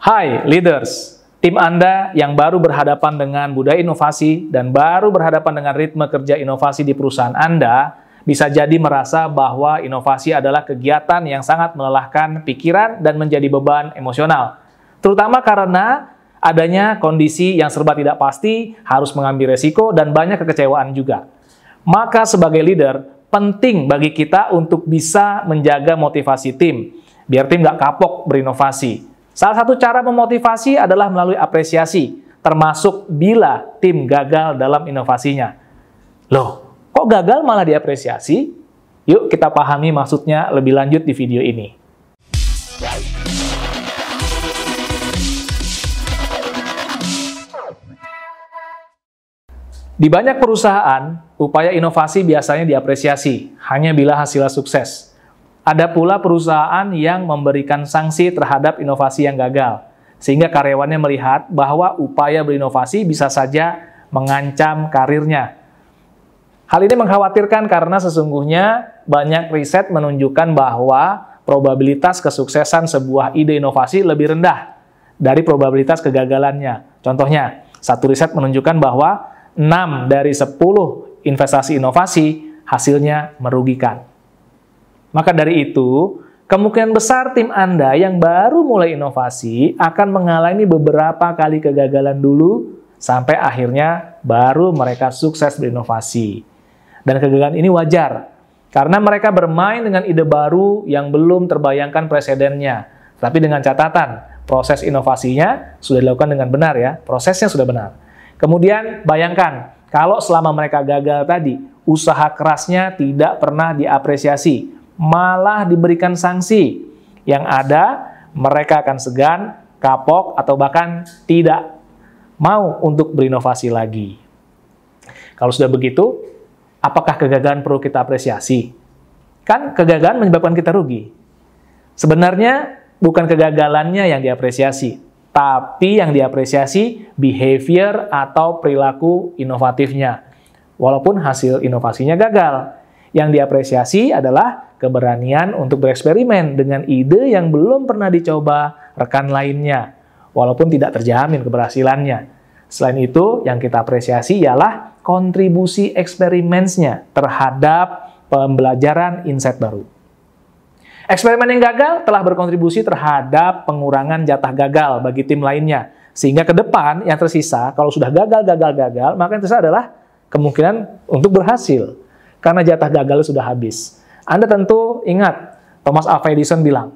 Hai leaders, tim Anda yang baru berhadapan dengan budaya inovasi dan baru berhadapan dengan ritme kerja inovasi di perusahaan Anda, bisa jadi merasa bahwa inovasi adalah kegiatan yang sangat melelahkan pikiran dan menjadi beban emosional. Terutama karena adanya kondisi yang serba tidak pasti, harus mengambil resiko, dan banyak kekecewaan juga. Maka sebagai leader, penting bagi kita untuk bisa menjaga motivasi tim, biar tim nggak kapok berinovasi. Salah satu cara memotivasi adalah melalui apresiasi, termasuk bila tim gagal dalam inovasinya. Loh, kok gagal malah diapresiasi? Yuk kita pahami maksudnya lebih lanjut di video ini. Di banyak perusahaan, upaya inovasi biasanya diapresiasi, hanya bila hasilnya sukses. Ada pula perusahaan yang memberikan sanksi terhadap inovasi yang gagal, sehingga karyawannya melihat bahwa upaya berinovasi bisa saja mengancam karirnya. Hal ini mengkhawatirkan karena sesungguhnya banyak riset menunjukkan bahwa probabilitas kesuksesan sebuah ide inovasi lebih rendah dari probabilitas kegagalannya. Contohnya, satu riset menunjukkan bahwa 6 dari 10 investasi inovasi hasilnya merugikan. Maka dari itu, kemungkinan besar tim Anda yang baru mulai inovasi akan mengalami beberapa kali kegagalan dulu sampai akhirnya baru mereka sukses berinovasi. Dan kegagalan ini wajar, karena mereka bermain dengan ide baru yang belum terbayangkan presidennya. Tapi dengan catatan, proses inovasinya sudah dilakukan dengan benar ya, prosesnya sudah benar. Kemudian bayangkan, kalau selama mereka gagal tadi, usaha kerasnya tidak pernah diapresiasi, malah diberikan sanksi. Yang ada, mereka akan segan, kapok, atau bahkan tidak mau untuk berinovasi lagi. Kalau sudah begitu, apakah kegagalan perlu kita apresiasi? Kan kegagalan menyebabkan kita rugi. Sebenarnya bukan kegagalannya yang diapresiasi, tapi yang diapresiasi behavior atau perilaku inovatifnya. Walaupun hasil inovasinya gagal, yang diapresiasi adalah keberanian untuk bereksperimen dengan ide yang belum pernah dicoba rekan lainnya, walaupun tidak terjamin keberhasilannya. Selain itu, yang kita apresiasi ialah kontribusi eksperimennya terhadap pembelajaran insight baru. Eksperimen yang gagal telah berkontribusi terhadap pengurangan jatah gagal bagi tim lainnya, sehingga ke depan yang tersisa, kalau sudah gagal, maka yang tersisa adalah kemungkinan untuk berhasil, karena jatah gagal sudah habis. Anda tentu ingat, Thomas Alva Edison bilang,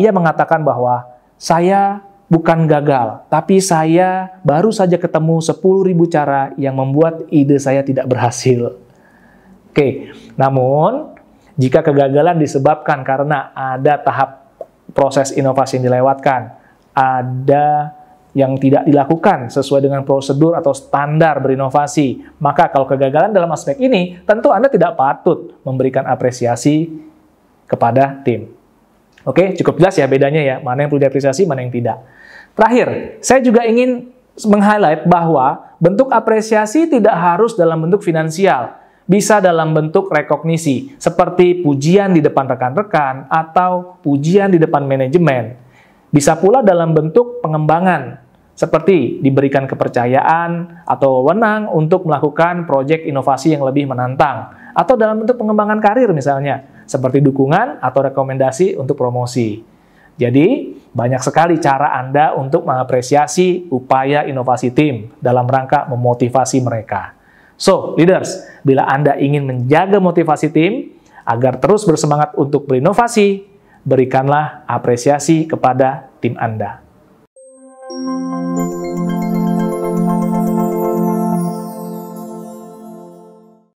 ia mengatakan bahwa saya bukan gagal, tapi saya baru saja ketemu 10.000 cara yang membuat ide saya tidak berhasil. Oke, namun jika kegagalan disebabkan karena ada tahap proses inovasi yang dilewatkan, ada yang tidak dilakukan sesuai dengan prosedur atau standar berinovasi, maka kalau kegagalan dalam aspek ini, tentu Anda tidak patut memberikan apresiasi kepada tim. Oke, cukup jelas ya bedanya ya, mana yang perlu diapresiasi, mana yang tidak. Terakhir, saya juga ingin meng-highlight bahwa bentuk apresiasi tidak harus dalam bentuk finansial, bisa dalam bentuk rekognisi, seperti pujian di depan rekan-rekan atau pujian di depan manajemen. Bisa pula dalam bentuk pengembangan, seperti diberikan kepercayaan atau wewenang untuk melakukan proyek inovasi yang lebih menantang, atau dalam bentuk pengembangan karir misalnya, seperti dukungan atau rekomendasi untuk promosi. Jadi, banyak sekali cara Anda untuk mengapresiasi upaya inovasi tim dalam rangka memotivasi mereka. So, leaders, bila Anda ingin menjaga motivasi tim agar terus bersemangat untuk berinovasi, berikanlah apresiasi kepada tim Anda.